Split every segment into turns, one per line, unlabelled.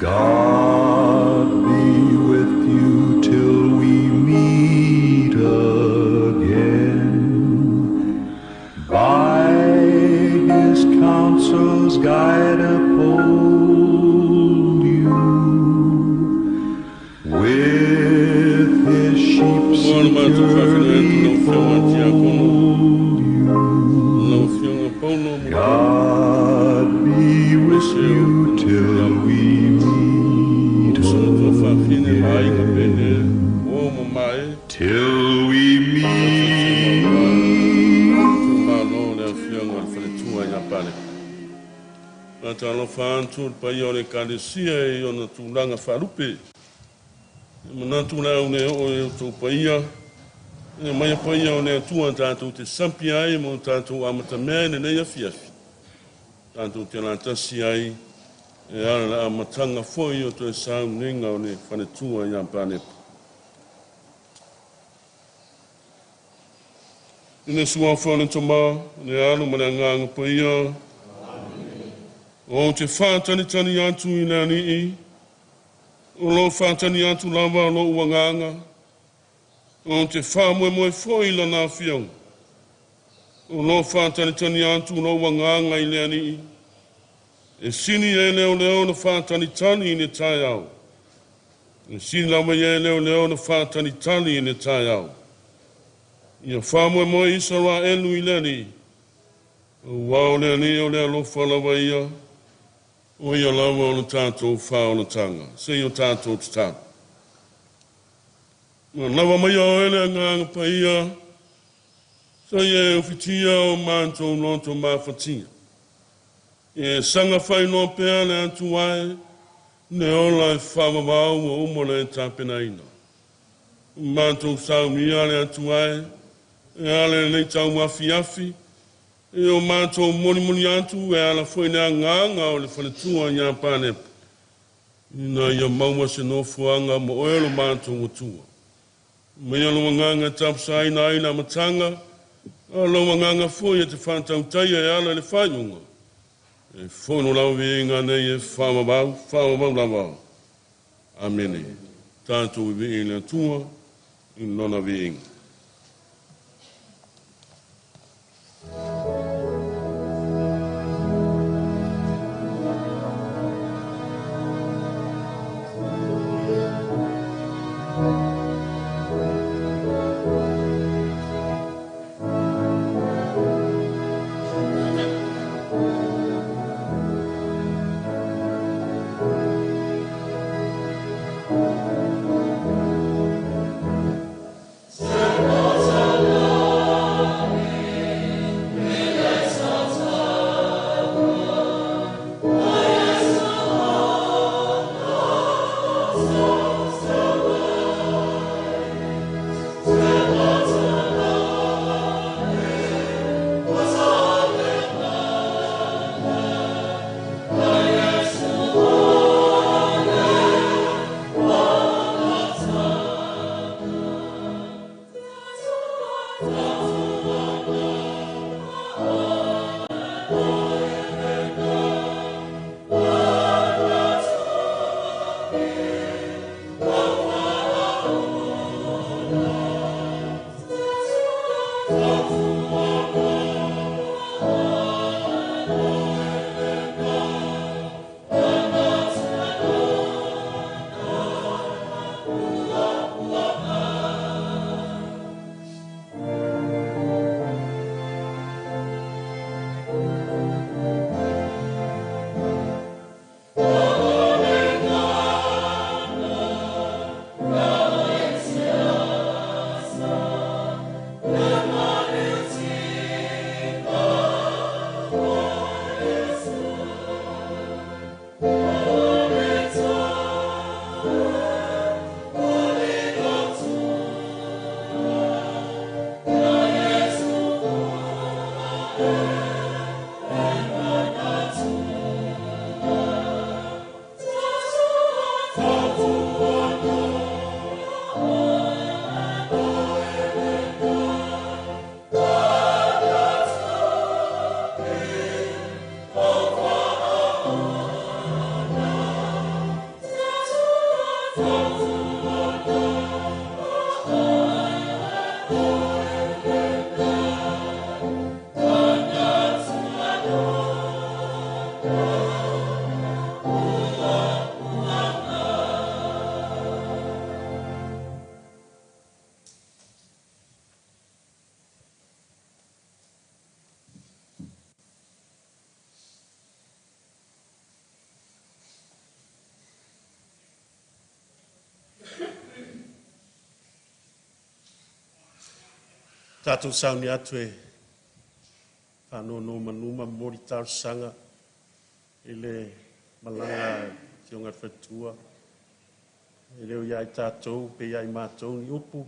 God be with you till we meet again. By his counsels guide uphold you. With his sheep securely fold you. God be with you till we meet again. Till we meet.
Atalo fantu pa yo Ekalesia e ona tulanga falupe. Manatu la une o to pa ia. E mai pa ia ona tu tanto te sampia ai mo tanto amata mene ne ia fiafi. Tanto te la tasi ai e ala amatanga foi o to sa ninga one fane tua ia pane. Ine sua fone toma ne anu mananga pa ia. O te whātani tani atu I nā nii, o lo whātani atu lawa lo uanganga, o te whāmoe moe foi lana whiau, o lo whātani tani atu lo uanganga I nā nii, e sini e Leoleo na whātani tani I ne tai au, e sini lawa e Leoleo na whātani tani I ne tai au, ia whāmoe moe isa rā elu I nā nii, o wao nā nii o lea lo whalawa ia, o ia lawa o na tātou whaonatanga, se o tātou te tātou. Lawa mai o ele nganga pa ia, sa ia whitia o mātou loto mawhatia. E sanga whai no pēa le atu ai, ne ola e whawawau o umole e tāpena ina. Mātou sau mia le atu ai, e ale nei tau mafiafi, e o mātou Molimoli atu e ala foi nea nganga o le whanetua ngā Palepa. Ina ia maua se no fuanga mo oelo mātou motua. Mea loa nganga tapsa aina aina matanga, a loa nganga foi e te whātau taia e ala le whaiunga. E whono lau veinga nei e whamabau lavau. Amene. Tātou I veinga tua, I lona veinga.
Sefo. Tātou sauni atu e whanono manuma mori tāu sanga i le malanga ki o ngā whatua. E leo iai tātou, pe iai mātou ni upu.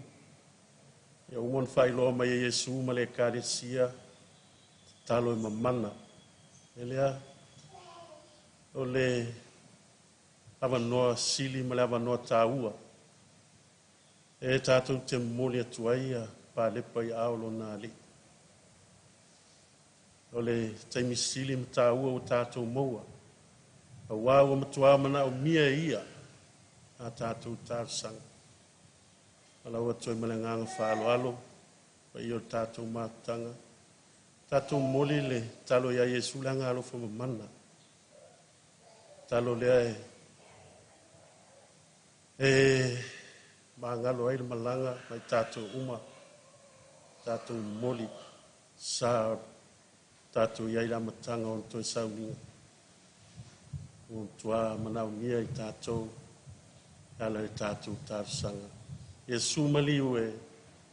Ia umon whailoa mai e Iesu ma le Ekalesia, talo e mamana. E lea, o le awanoa sili ma le awanoa tāua. E tātou te moli atuai a Palepa i ao lona ali. O le taimi sili ma tāua o tātou maua. A wāua matua mana o mia ia a tātou tārsanga. Alau atu e malanganga whaaloalo, pa i o tātou mātanga. Tātou moli le talo ia Iesu langa alofa mamana. Talo lea maangalo ai le malanga mai tātou uma. Tātou moli sa tātou iai la matanga o toi sauninga. O tua manau nia i tātou, ala i tātou tārsanga. Iesu maliu e,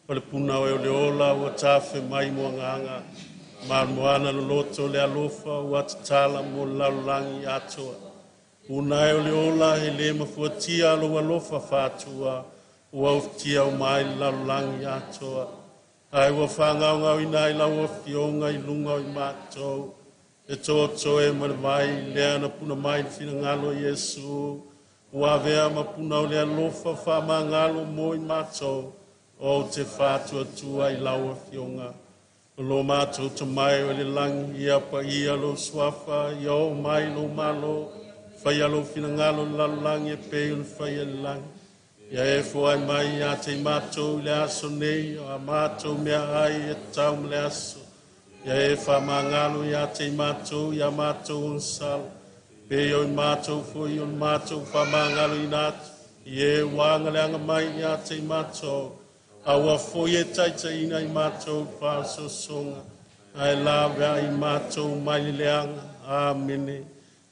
o le puna o Leoleoga ua tafe mai mua nganga, moana lo loto le alofa ua tatala mo laulangi atoa. Puna e Leoleoga e le mafuatia alo alofa fatua, ua uftia o mai laulangi atoa. Ai ua whangau ngau ina i lau fionga i lunga i mātou, e tō e manavai lea na puna mai fina ngalo Iesu, ua vea ma puna o lea lofa wha ngalo mo i mātou, o te whātua tua i lau fionga. Lo mātou ta mai o le langi ia pa ia lo swafa, ia o mai lo malo, whai alo fina ngalo lalangi e peo na whai e langi. Ia e fwai mai ia te mātou le aso nei, a mātou mea ai e tau le aso. Ia e wha mangalo ia te mātou, ia mātou on sal. Peo i mātou fwoi on mātou wha mangalo i nātu. Ia e wanga leanga mai ia te mātou. Aua fwoi e taita ina i mātou wha so songa. Ai la vea i mātou mai leanga. Amene.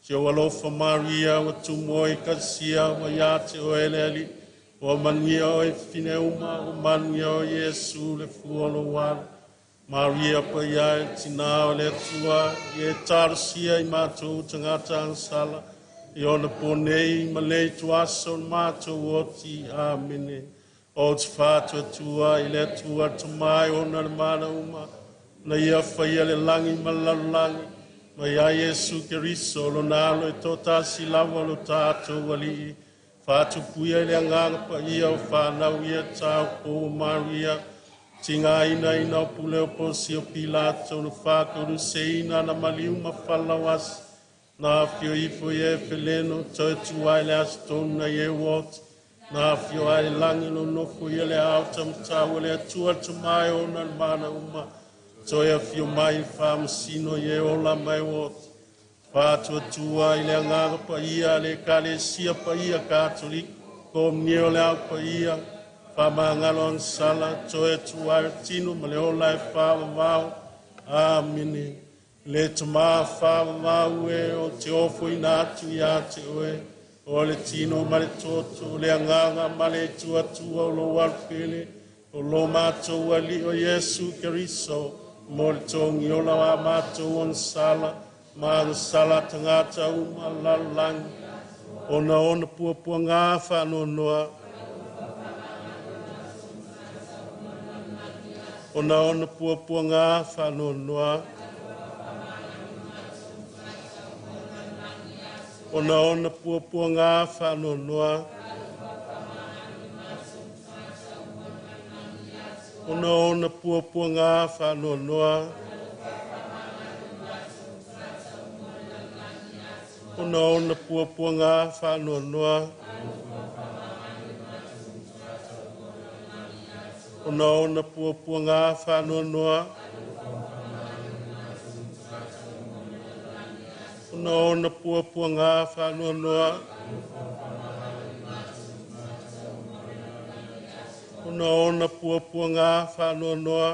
Te o alofa Maria, o tu moe kasia, o ia te o eleli. O manuia o e fine uma, o manuia o Iesu le fuolo wala. Maria pa ia e tina o le tua, i e tarusia i mātou tangata ansala. I ona ponei ma le tuaso mātou oti, amene. O te whātua tua, i le tua tamai ona le mana uma. Na ia whaia le langi ma lalangi. Ma ia Iesu Keriso, lo nalo e tota si lawa lo tātou wali. Fatu puia le nganga pa ia o whanau ia tau po Maria. Tinga ina o pule o posi o Pilato no whakauru seina na maliu ma whalawas. Na fio ifo ie feleno toi tuai le astona ie wot. Na fio ai langi no nofo ia le auta mtawa le atua tumai o na mana uma. Toi a fio mai whamasino ie ola mai wot. Fatu tua i le nganga pa ia le Ekalesia pa ia Katolik, ko mnio le au pa ia, whamangalo ang sala, toe tua tino ma le ola e whamamau, amine. Le tama whamamau e o te ofo i nātu i ate oe, o le tino ma le toto, le nganga ma le tua o lo walpele, o lo mātou ali o Iesu Keriso, mo le tongi ola wa mātou on sala, Māna sala tangata uma lalang. Ona pua ngā whanonoa. Ona pua ngā whanonoa. Ona pua ngā whanonoa. Ona pua ngā whanonoa. Ona pua ngā whanonoa. Ona pua ngā whanonoa. Ona pua ngā whanonoa. Ona pua ngā whanonoa.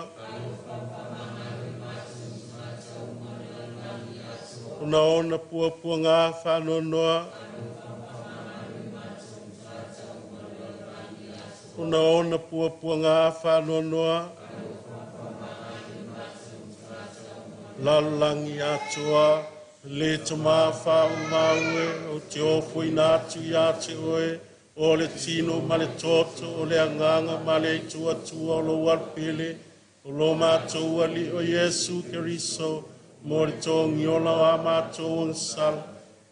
Ona pua ngā whanonoa. Ona pua ngā whanonoa. lalangi atua, le tama whao maue, o te ofu inatu ia te oe, o le tino ma le toto, o le anganga ma le tua tua o lo warpele, o lo mātou ali o Yesu Keriso, mo le tongi o la a mātou nsala,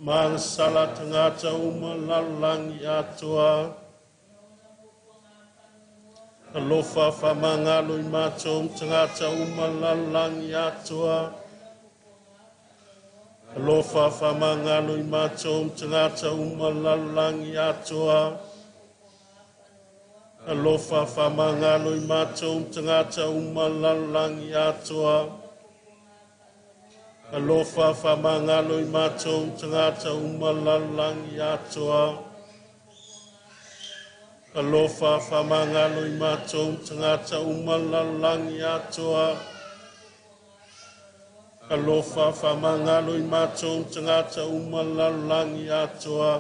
ma nsala tangata uma lalangi atua. Alofa whamangalo i mātou tangata uma lalangi atua. Alofa whamangalo i mātou tangata uma lalangi atua. Alofa whamangalo i mātou tangata uma lalangi atua. Alofa whamangalo i mātou tangata uma lalangi atua. Alofa whamangalo i mātou tangata umalalangi atoa. Alofa whamangalo i mātou tangata umalalangi atoa.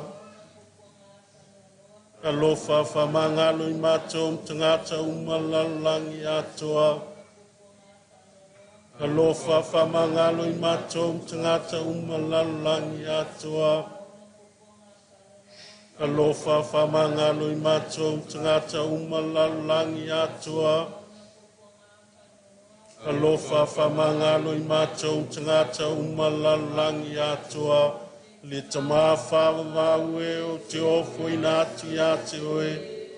Alofa whamangalo i mātou tangata umalalangi atoa. Alofa whamangalo i mātou tangata umalalangi atoa. Alofa whamangalo i mātou tangata umalalangi atua. Alofa whamangalo i mātou tangata umalalangi atua. Le tama whawau e o te ofo i nātu ia te oe.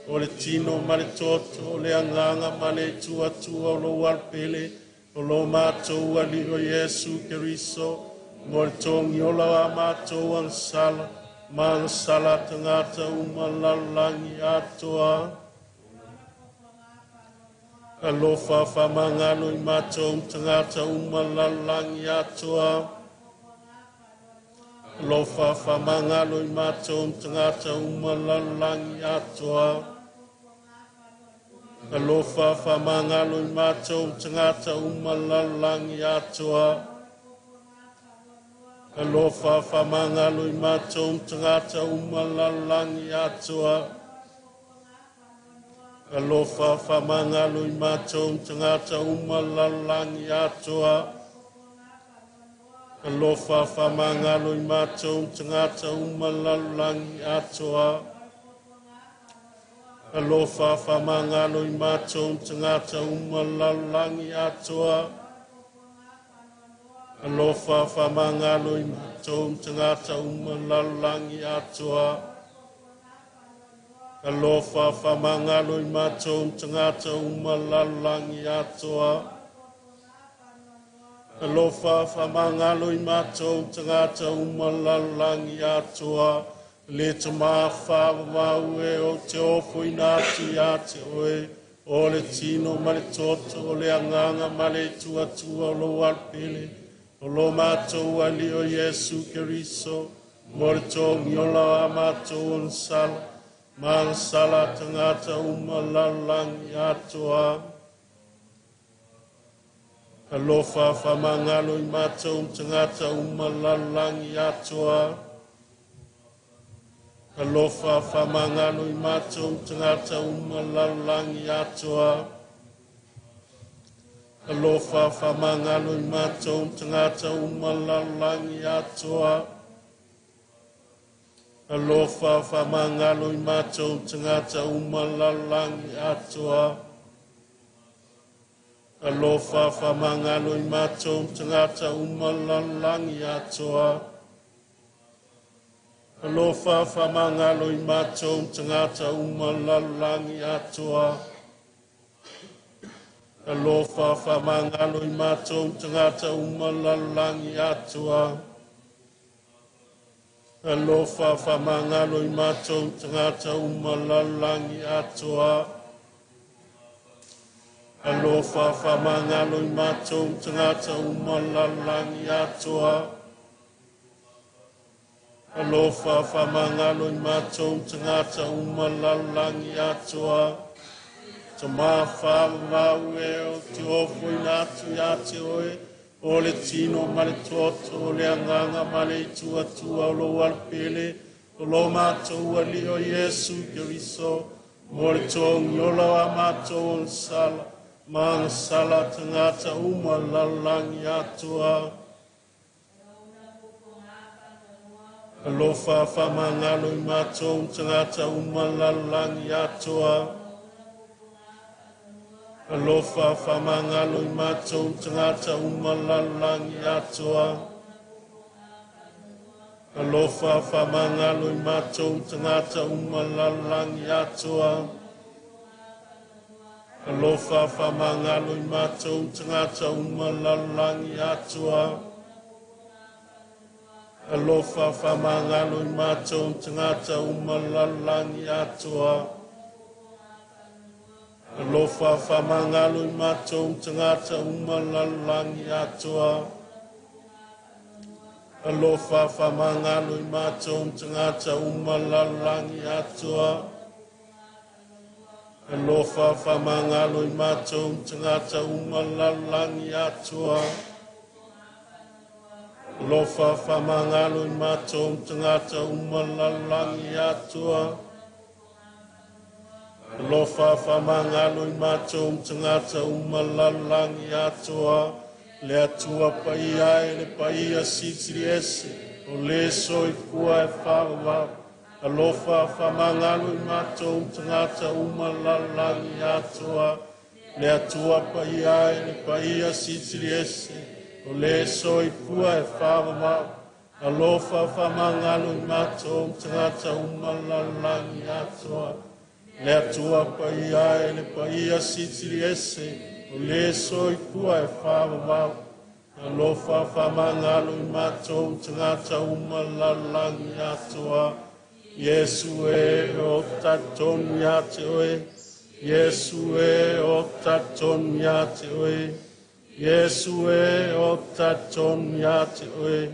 O le tino ma le toto, o le anganga ma le tua tua o lo warpele. O lo mātou ali o Yesu Keriso. Mo le tongi o la mātou ansala. Mang sala tangata umalalangi atoa. Alofa whamangalo i mātou tangata umalalangi atoa. Alofa whamangalo i mātou tangata umalalangi atoa. Alofa whamangalo i mātou tangata umalalangi atoa. Alofa whamangalo i mātou tangata umalalangi atoa. Alofa whamangalo i mātou tangata umalalangi atoa. Alofa whamangalo i mātou tangata umalalangi atoa. Alofa whamangalo i mātou tangata umalalangi atoa. Alofa whamangalo i mātou tangata umalalangi atoa. Alofa whamangalo i mātou tangata umalalangi atoa. Alofa whamangalo i mātou tangata umalalangi atoa. Le tama whawau e o te ofo i nātu ia te oe. O le tino ma le toto, o le anganga ma le tua tua o lo warpele. O lo mātou ali o Yesu Keriso, mo le tongi o la mātou nsala, ma nsala tangata umalalangi atoa. Alofa whamangalo i mātou tangata umalalangi atoa. Alofa whamangalo i mātou tangata umalalangi atoa. Alofa whamangalo i mātou tangata umalalangi atoa. Alofa whamangalo i mātou tangata umalalangi atoa. Alofa whamangalo i mātou tangata umalalangi atoa. Alofa whamangalo i mātou tangata umalalangi atoa. Alofa whamangalo i mātou tangata umalalangi atoa. Alofa whamangalo i mātou tangata umalalangi atoa. Alofa whamangalo i mātou tangata umalalangi atoa. Alofa whamangalo i mātou tangata umalalangi atoa. Tama whawau e o te ofo i nātu ia te oe. O le tino ma le toto, o le anganga ma le tua tua o lo warpele. O lo mātou ali o Yesu Keriso. Mo le tongi o la mātou nsala. Mang sala tangata uma lalang yatua. Alofa fa mangalo mato tangata uma lalang yatua. Alofa fa mangalo mato tangata uma lalang yatua. Alofa fa mangalo mato tangata uma lalang yatua. Alofa fa mangalo mato tangata uma lalang yatua. Alofa fa mangalo mato tangata uma lalang yatua. Alofa fa mangalo mato tangata uma lalang yatua. Alofa fa mangalo mato tangata uma lalang yatua. Alofa fa mangalo mato tangata uma lalang yatua. Alofa fa mangalo mato tangata uma lalang yatua. Alofa fa mangalo mato tangata uma lalang yatua. Le atua paia e le paia sitiriese o le soi fua e whawa. Alofa fa mangalo mato tangata uma lalang yatua. Le atua paia e le paia sitiriese o le soi fua e whawa. Alofa fa mangalo mato tangata uma lalang yatua. Le atua paia e le paia sitiriese o le soi fua e whawa. Alofa fa mangalo mato tangata uma lalang yatua. Yesu e o taton yate oe. Yesu e o taton yate oe. Yesu e o taton yate oe.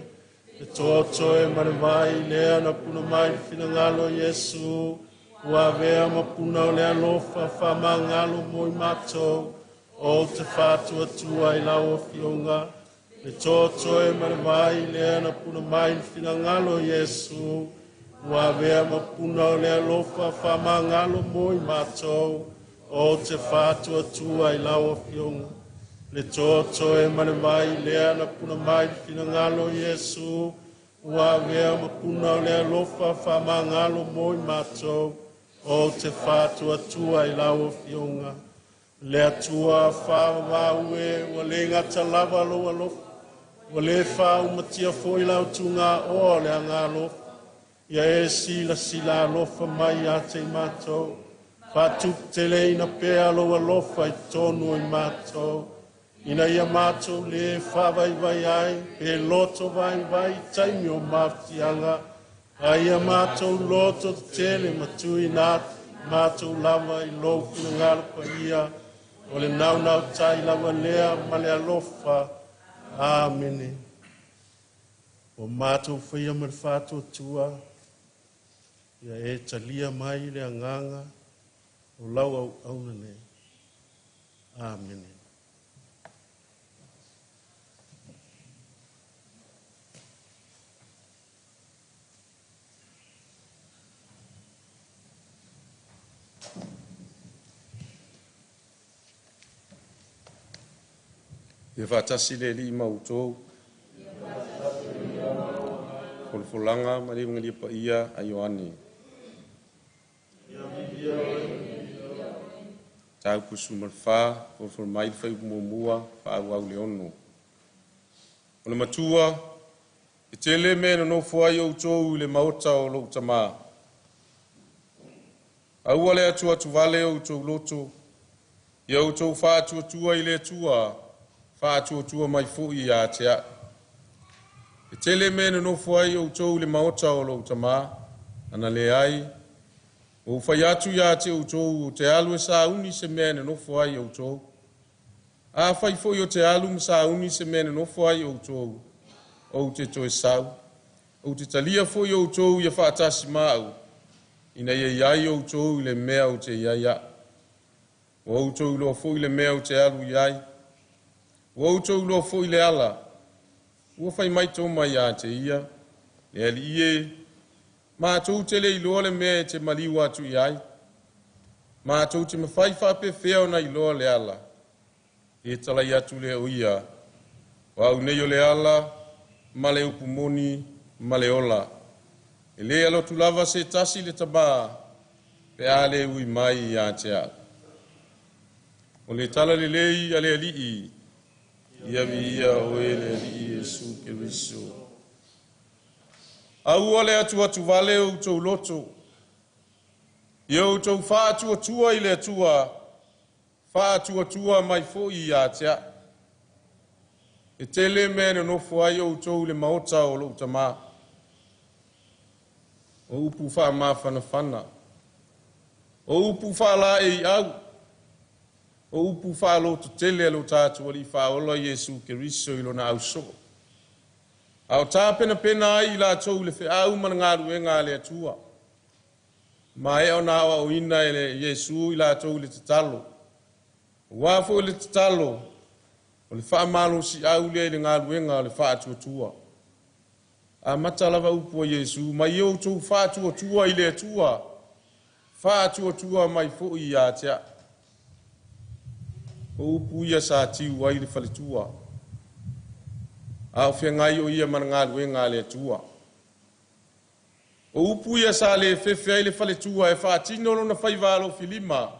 E toto e marivai lea na puna mai finangalo Yesu. Ua vea mapuna o le alofa fa mangalo moi mato. O te whātua tua i lau o fionga. Le toto e marivai lea na puna mai finangalo Yesu. Ua vea mapuna o le alofa fa mangalo moi mato. O te whātua tua i lau o fionga. Le toto e marivai lea na puna mai finangalo Yesu. Ua vea mapuna o le alofa fa mangalo moi mato. O te whātua tua i lau o fionga. Le atua whāwau e wa le ngata lava lo alofa. Wa le whāu matia fōi lau tunga o le anga alofa. Ia e sila alofa mai a te mato. Whātuk te le ina pēa lo alofa i tonu i mato. Ina ia mato le whāwai vai ai. Pe loto vai taimi o mawtianga. A ia mato loto te le matui nāt. Mato lava i lofu na ngalpa ia. O le nau tai lava lea ma le alofa. Amene. O mātou whaia ma le whātua tua. Ia e talia mai le anganga. O lau au aunane. Amene.
Ia whātasi le li mautou. Folfolanga ma le ngali pa ia a Ioani. Tau pusu mal wha, folfol mai whai mua, wha au leono. O le matua, e te le mena no fuai o tou le maota o lo tama. Aua le atua tu vale o tou loto. Ia o tou wha atua tua i le tua. Whātua mai fui a te a. E tele mena no fuai o tou le maota o lo tama, ana le ai. O whai atu ia te o tou o te alu e sa uni se mena no fuai o tou. A whai fui o te alu sa uni se mena no fuai o tou. O te toe sau. O te talia fui o tou ia whaatasi mau. Ina ia iai o tou le mea o te iaia. O tou lo fui le mea o te alu iai. O autou lo foi le ala. Ua fai mai tō mai a te ia. Le ali ie. Ma tō te le iloa le mea te maliwa atu iai. Ma tō te mawhai whape wheo na iloa le ala. e talai atu le uia, wa au nei o le ala, ma le upumoni, ma le ola. E le alo tu lava se tasi le taba, pe a le ui mai ia te a. O le tala le lei a le alii, ia vi ia o e le alii Yesu Keriso. Au ale atu atu vale o tau loto, ia o tau wha atu atua i le atua, wha atu atua mai fo i ia te a. E tele mene no fuai o tau le maota o lo utama. O upu wha maa whana. O upu wha la e au. O upu wha lo to tele lo tātu wali wha ola Yesu Keriso i lona au so. Au tā pena ai la tau le whi au mana ngāru e ngā le atua. Ma e o nā o ina e le Yesu i la tau le tatalo. Wafo le tatalo. O le wha malo si au le ngāru e ngā le wha atua. A matalawa upu o Yesu, mai o tau wha atua i le atua. Wha atua mai fo i a tea. O upu ia sa tiu ai le whaletua. A o whia ngai o ia mana ngāru e ngā le atua. O upu ia sa le whewhia i le whaletua e wha atino lona whaivalo filima.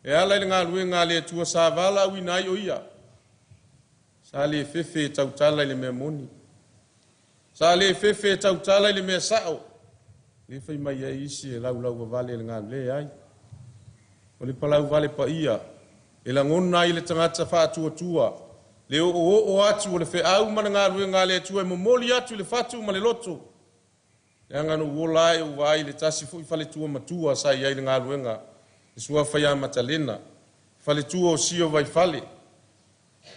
E ala i le ngāru e ngā le atua sa vala au inai o ia. Sa le whewhia tautala i le mea moni. Sa le whewhia tautala i le mea sao. Le whai mai e isi e lau wa vale le ngāru le ai. O le palau vale pa ia. E la ngona i le tangata wha atua. Le o atu o le whi au mana ngāru e ngā le atua e momoli atu le whatu ma le loto. Le angano uola e uwai le tasi fo i whale tua matua sa i ai le ngāru e ngā. E sua whai matalena. Whale tua o sio vai whale.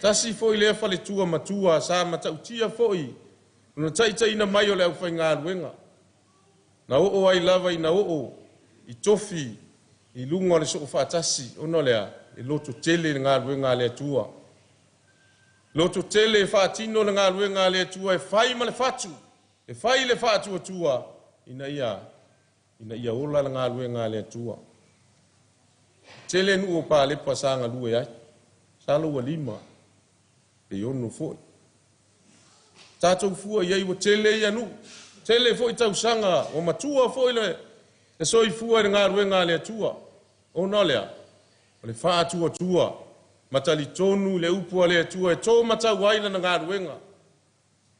Tasi fo i le whale tua matua sa matautia fo i. Una taita ina mai o le au whai ngāru e ngā. Na o ai lava i na o i tofi i lunga le soko whaatasi ono lea. E loto tele le ngā rue ngā le atua. Loto tele e whaatino le ngā rue ngā le atua e whai ma le whatu. E whai le whatu atua ina ia ola le ngā rue ngā le atua. Tele nu o Palepa sa ngā lue ai. Sa lua 5. E ono foi. Tātou fua iai wa tele ia nu. Tele foi tau sanga o matua foi le. E soi fua le ngā rue ngā le atua. Ona lea. Le wha atua, matali tonu le upua le atua e tō matau waina na ngā ruenga.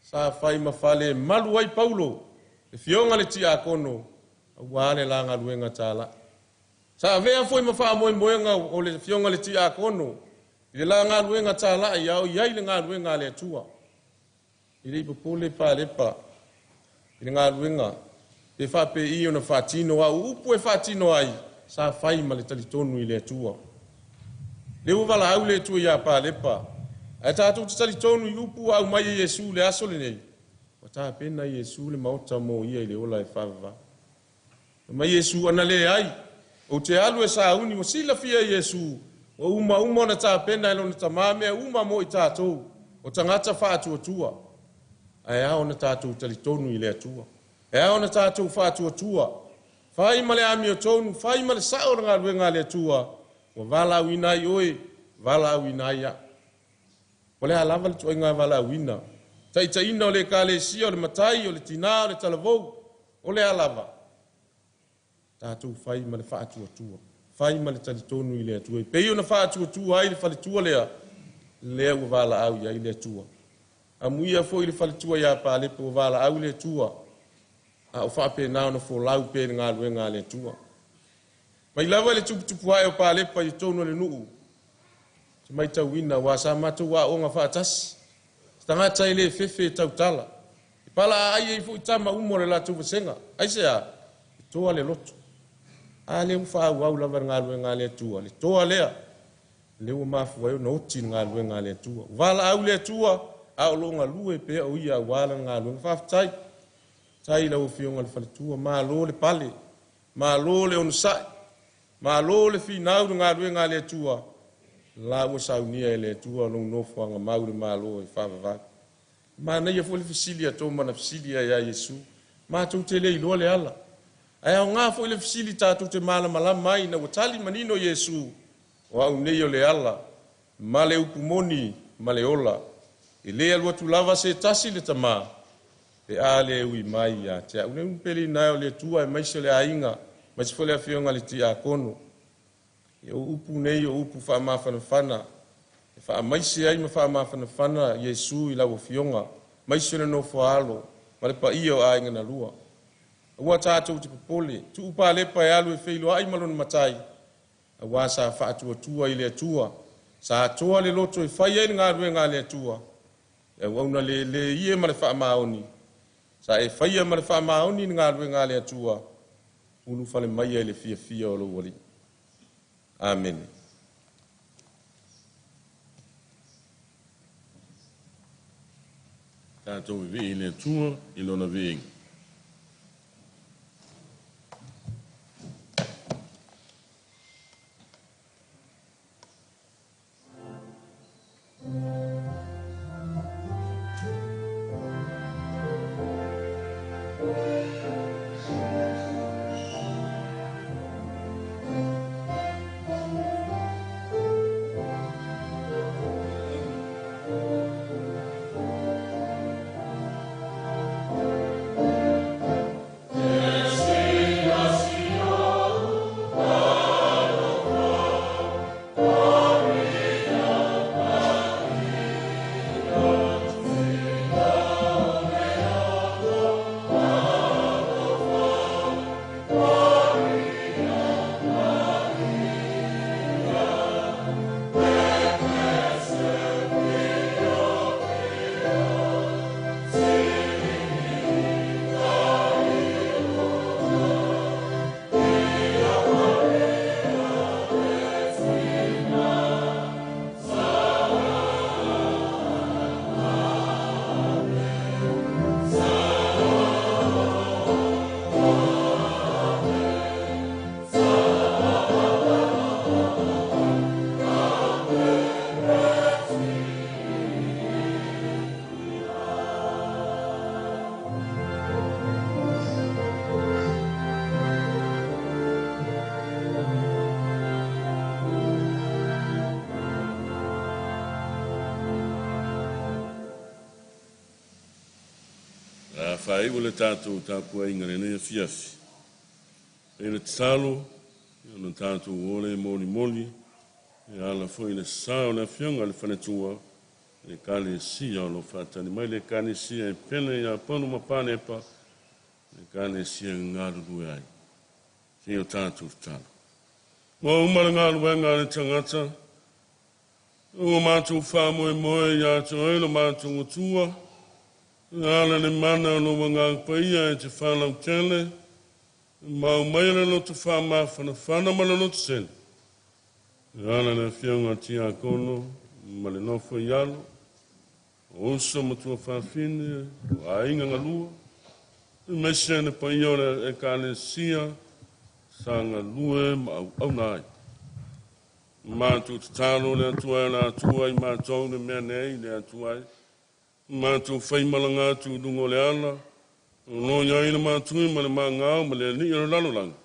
Sa whai mawhale malu ai Paulo, le fionga le tia kono, a wane la ngā ruenga tāla. Sa vea foi mawha moenga o le fionga le tia kono, i le la ngā ruenga tāla i au iai le ngā ruenga le atua. I le ipopole Palepa, i le ngā ruenga, e whape i o na whatino au, upu e whatino ai, sa whai ma le talitonu i le atua. Le uvala au le tu ia Palepa. E tātou te tali tonu i upu au mai e Yesu le aso le nei. O tā pena Yesu le maota mo ia i le ola e whawava. Mai Yesu ana le ai. O te alu e sa uni o sila fia Yesu. O uma na tā pena e lona tamame uma mo i tātou. O tangata whātua tua. E ao na tātou tali tonu i le atua. E ao na tātou whātua tua. Whai ma le ami o tonu, whai ma le sao ngā ruenga le atua. O vala wina i oe, vala wina ia. O le halava le tuainga vala wina. Taita ina o le Ekalesia, o le matai, o le tina, o le talavou, o le halava. Tātou whai ma le whaatua tua. Whai ma le talitonu i le atua. Pei o na whaatua tua ai le whaletua lea. Lea ua vala au ia i le atua. A muia fo i le whaletua ia Palepa o vala au le atua. A o whape nao na fo lau pe ngā ruenga le atua. Mai lava le tupu ai o Palepa i tonu le nuu. Te mai tau ina wa sa matu wa o ngā whaatasi. Tangata i le fefe tau tala. I pala ai e fu i tama umo le la tupu senga. Ai sea, i toa le loto. A le ufa au au lava ngā ruenga le atua. Le toa lea. Le ua mafu ai o na oti ngā ruenga le atua. Vala au le atua. A o longa lue pe o ia wala ngā ruenga. Whaftai. Tai la o fionga le whaletua. Ma lo le pale. Ma lo le onusai. Ma lo le finau ngā ruenga le atua. La ua saunia e le atua long nofuanga maure ma lo e whawawak. Ma nei a fo le fisilia tō mana fisilia ia Yesu. Ma tau te le iloa le ala. Ai au ngā fo le fisili tātou te mala malama mai na watali manino Yesu. O au nei o le ala. ma le upu moni ma le ola e le alua tulava se tasi le tamā e a le ui mai ia te au le peli nai o le tua e maise le ainga ma se fole afionga le ti a kono e o upu nei o upu whaamafanafana e whaamaise ai ma whaamafanafana Iesu i lau fionga maise le no whaalo ma le pa ia o ainga na lua ua tātou te popole tu Palepa e alu e wheilo ai malon matai ua sa whaatua i le atua sa atoa le loto e whai ai ngā rue ngā le atua e wauna le ie ma le whaamaoni sa e whaia ma le whaamaoni ngā rue ngā le atua unu whale mai ai le fia o lo wali. Amen.
Tātou i vi i le atua i lona veinga. Whai o le tātou tāpua inga le nea fiafi. E le talo, e le tātou ole Molimoli, e ala foi le sao le fionga le whanetua, le Ekalesia o lo whatani mai le Ekalesia e pene ia panu ma Palepa, le Ekalesia ngāru rue ai. Se o tātou talo. Wa umara ngāru e ngā le tangata, o mātou whamoe moe ia to eilo mātou utua, ala le mana no mga paia e te whanau tele, mau maile no te whama whana mana no te sene. Ala le whianga tia kono, ma le nofo i alo, o uso matua whawhine, o ainga ngalua, me sene paia o le Ekalesia, sa ngalue ma au nai. Mātou te talo le atua e la atua i mātou le mea nei le atua e, mātou whaimalanga atu dungo le ala, no iaina mātou ma le māngau ma le ni o lalolanga.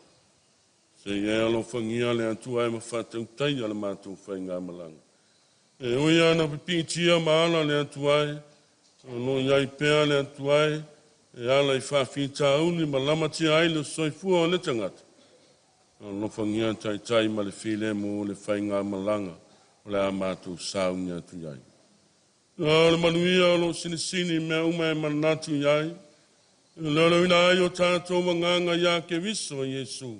Se ia alo whangia le atua e ma whatau tai ale mātou whainga malanga. E oi ana pipitia ma ala le atua e, no iai pēa le atua e ala i whawhita uni ma lamatia ai le soifua o le tangata. No whangia tai ma le while mo le whainga malanga, o le a mātou saunga atu iai. Le manuia o lo sinisini mea uma e manatu iai. Lolo ina ai o tātou wanganga ia ke viso Iesu.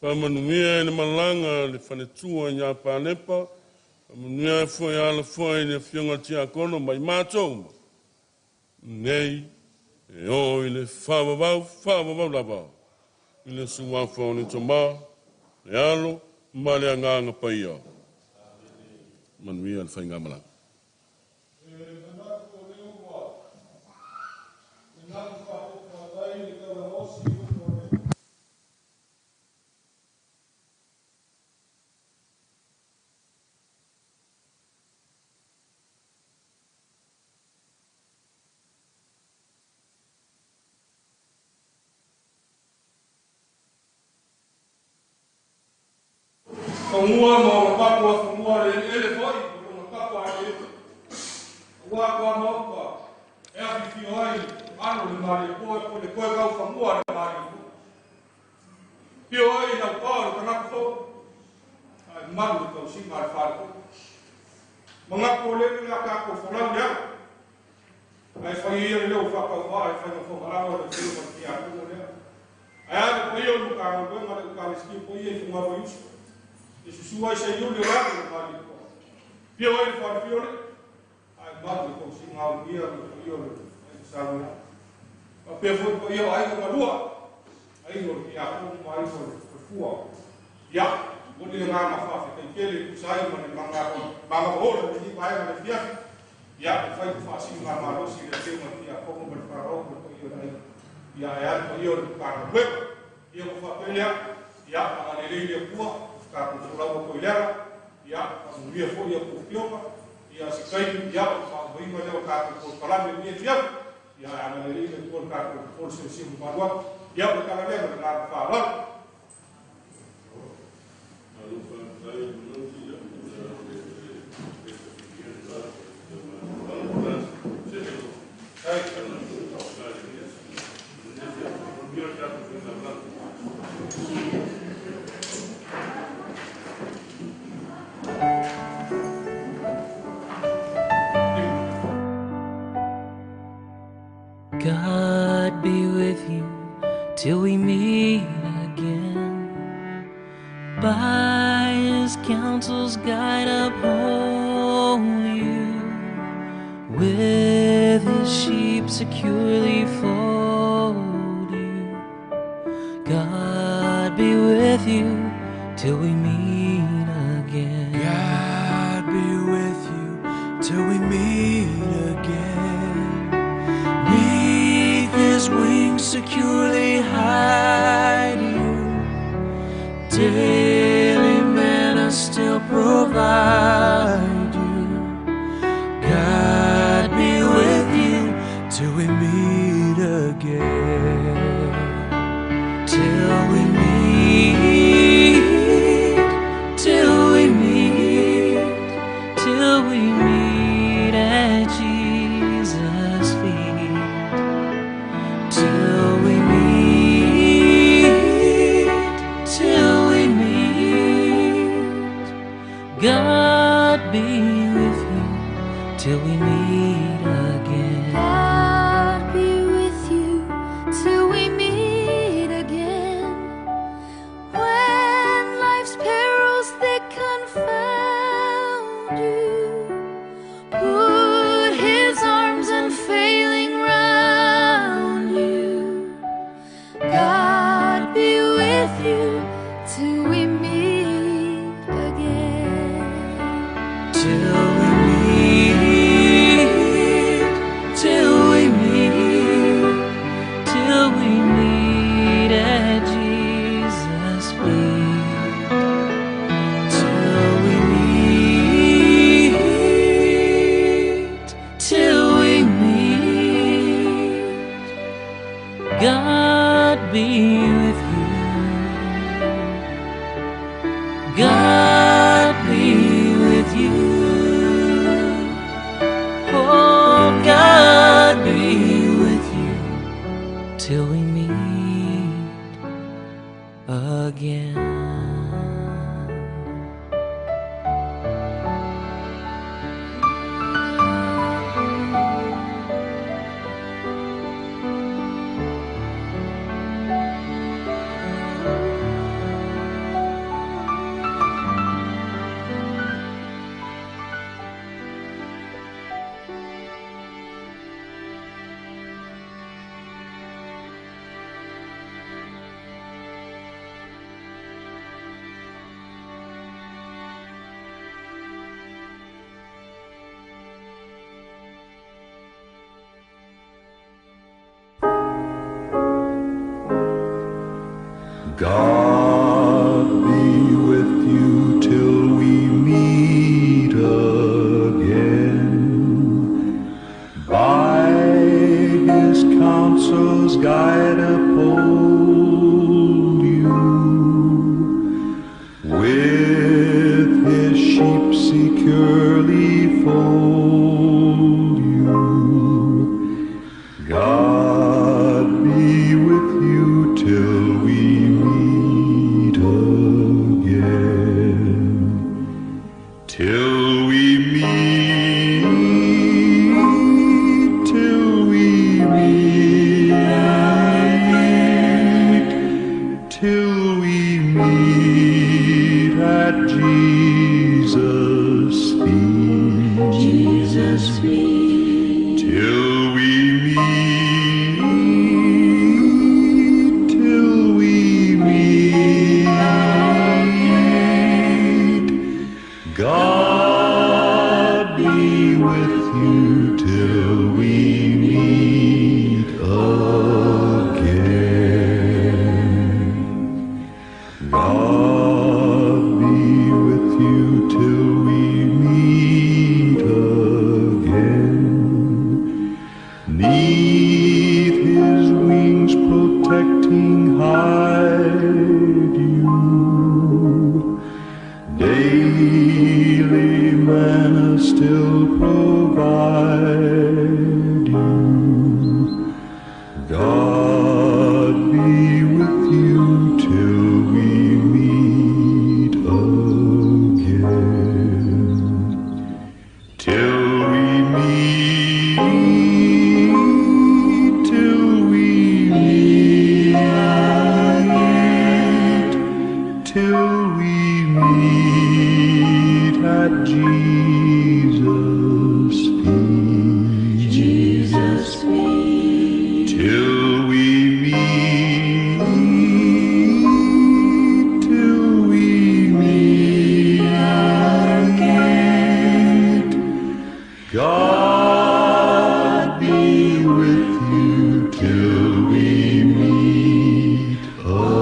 Whamanuia e le malanga le whanetua ia Palepa. Whamanuia e fwoi ala fwoi le whionga tia kono mai mātou. Nei, e o i le whawawau labau. I le suwafo ni toma, le alo, ma le anganga paia. Manuia le whainga malanga.
Fangua mo papua fangua ele foi Ua moka. E a fio ai, ano le mari koe, ko le koe kau whamua le mari koe. Fio ai nau Paulo kanaka fo. Ai maru kau singa le whare koe. Mga ko le ni la kako whanau lea. Ai whai ia leo whakau wha, ai whai ngā whakarawa le whio ma ki a kumo lea. Ai ane ko ia uka ngā koe, ma le uka le ski ko ia i whunga Vaiusu. E susua i se iu le rāke le mari koe. Fio ai le whare fio le. Ai maru kau singa o ia le fio le. Sabe? A pessoa que ia aí na rua, aí no que a rua mais for rua, já vou lhe dar uma face tem que ele sai mas manga rola de vai na via, já vai fazer uma mala se ele tem uma via como para o que eu aí, já é o eu para o web, eu vou fazer já a maneira de rua, ficar com o lado com ele, já a mulher foi a confiança, já se cai já o bem mas eu cá com o palavra de via ya ana le le ko ka ko se si marwa ya ko ka le na fa la
God be with you till we meet again. By his counsel's guide uphold you. With his sheep securely fold you. God be with you till we meet again.
God be with you till we meet again. His wings securely hide you. Daily manna still provide you. God be with you till we meet again. Till we meet, till we meet, till we meet at Jesus' feet. Till we meet, God be with you till we meet again.
God be with you till we meet again. When life's perils they confound you, put his arms unfailing round you. God be with you till we meet again.
Till we meet, till we meet,
Till we meet at Jesus' feet.
till we meet,
Till we meet, God be with you. God be with you. Oh, God be with you till we meet again.
God be with you till we meet again. By his counsel's guide uphold you. With his sheep securely fold you. till we meet, till we meet, till we meet at Jesus' feet, Jesus' feet, till we meet, till we meet. God be with you till we meet again. God be with you till we meet again. Neath his wings protecting hide you. Daily manna still provide you. God be with you till we meet again. Till we meet, till we meet, till we meet at Jesus' feet, Jesus' feet, till we meet, till we meet again. God be with you till we meet again.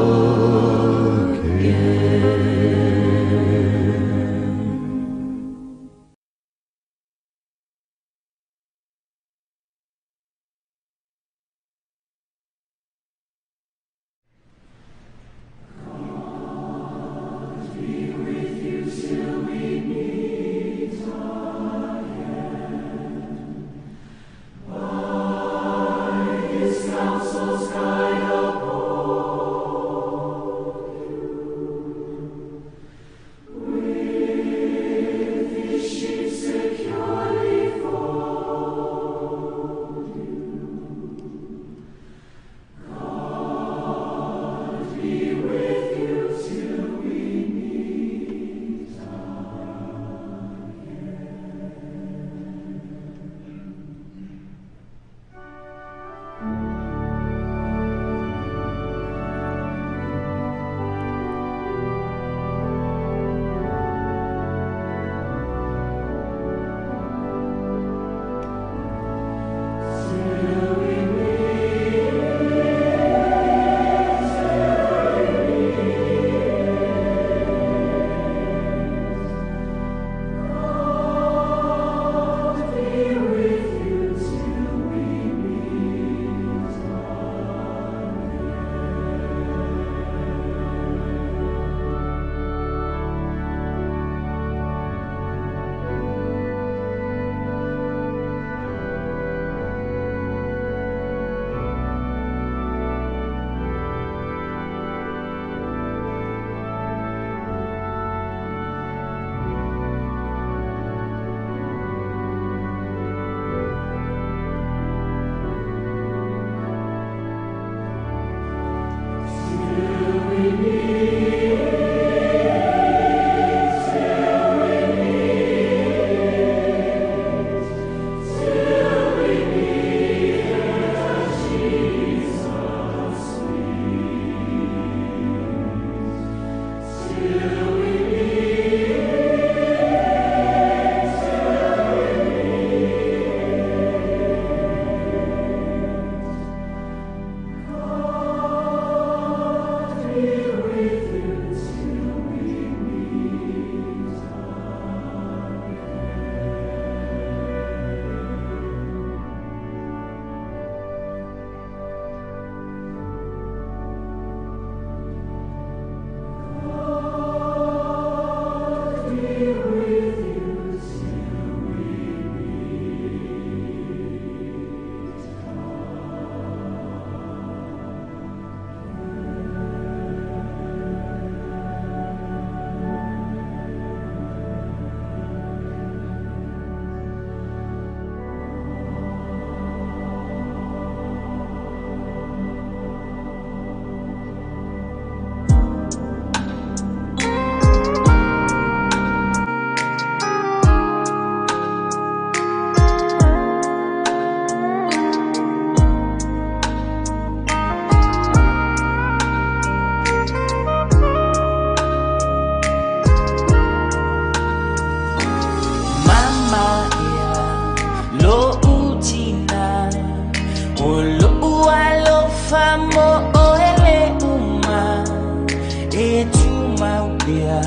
pia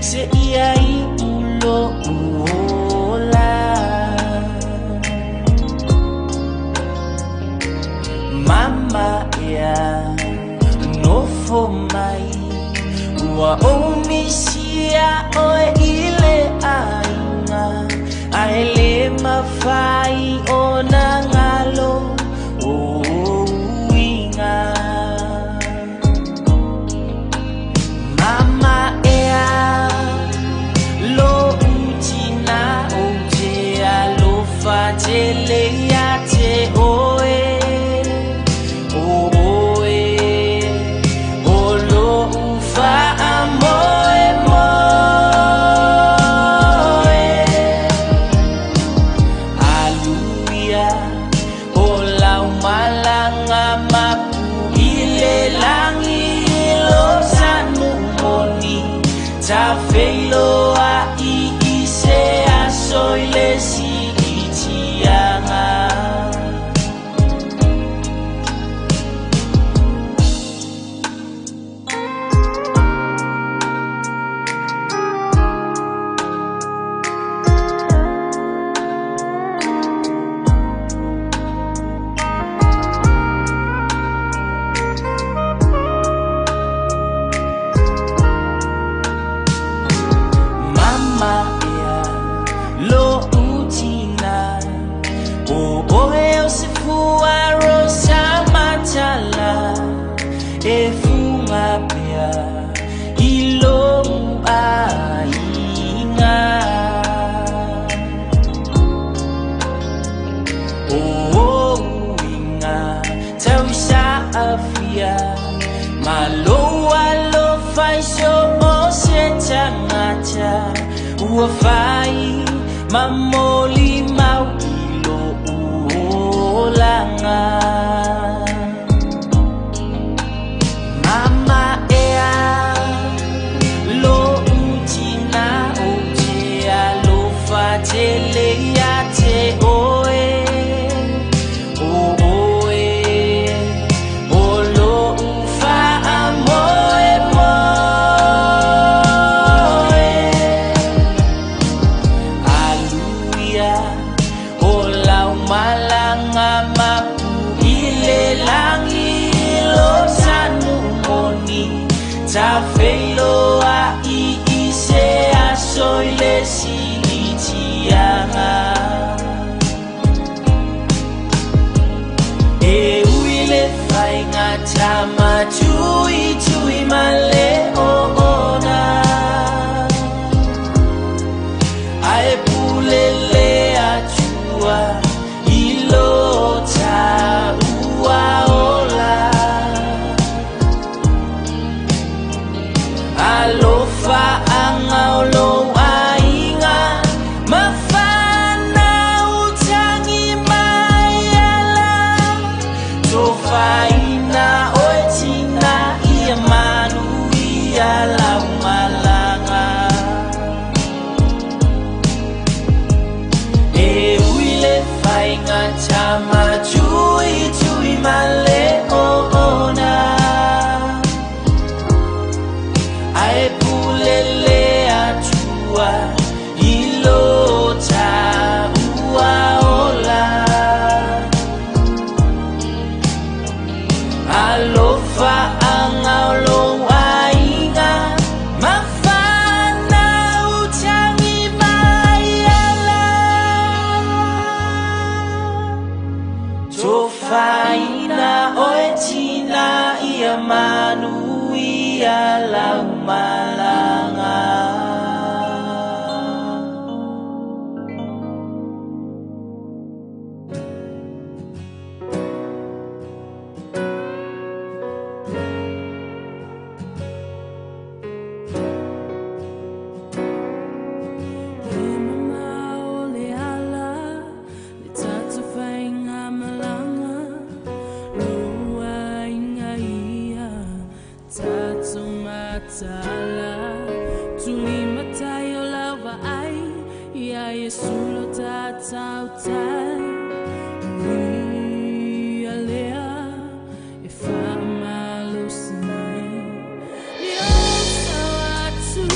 se ia I ulo uola mama ya no for mai wa omisia oe ile aina aele mafai ona ngalo uinga mama ea lo utina ojea lo fatele ya te oe Tafelo a I se a soile si itianga Uafai mamoli maukilo uolanga mama ea lo utina ojea lo fatele ya te oe Tafelo a I se a soile si itianga e uile fainga tama tui male ona ae pulele a chua ilota uaola alofa angaulo ainga mafana utangi mayala tofaina oetina iamanu iala malanga e uile fainga tama tui male ona ae pulele atua ilota uaola alofa angaulo ainga mafana utangi mayala tofaina oetina iamanu la malanga
Sala tulima tayo lava ay ya Yesulo tatau tai we alea if I'm alusine yo so atu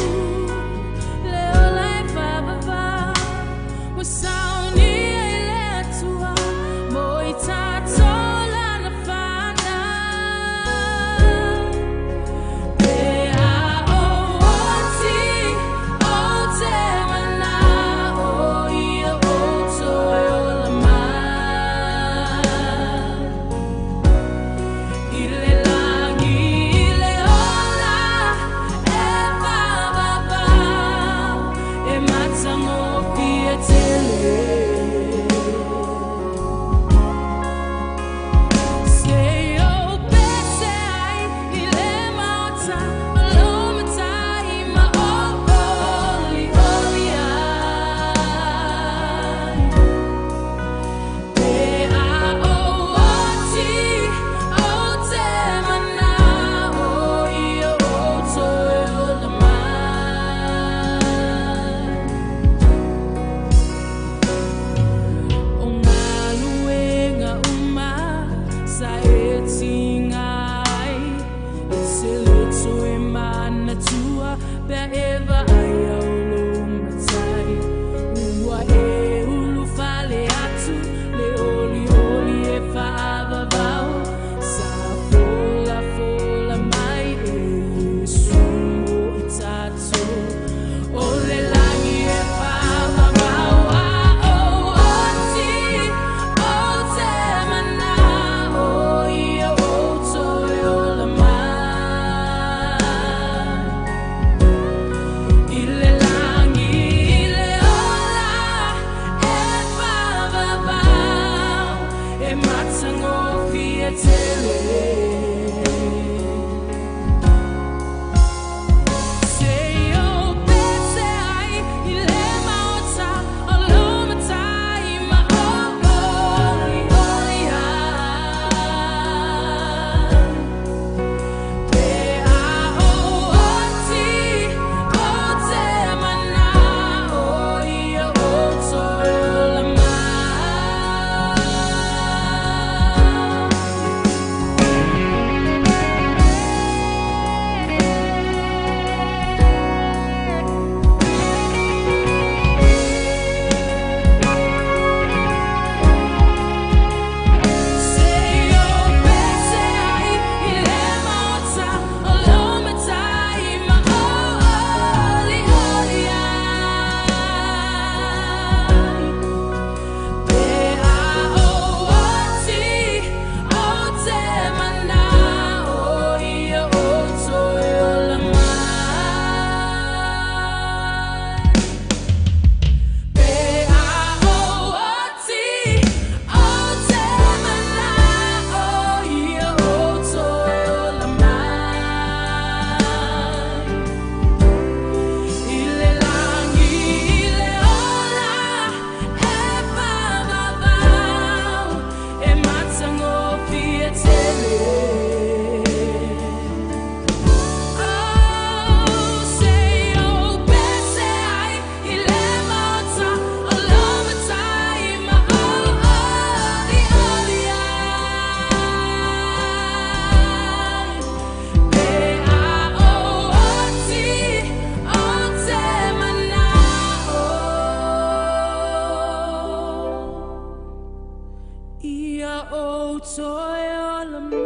Ia o toi o la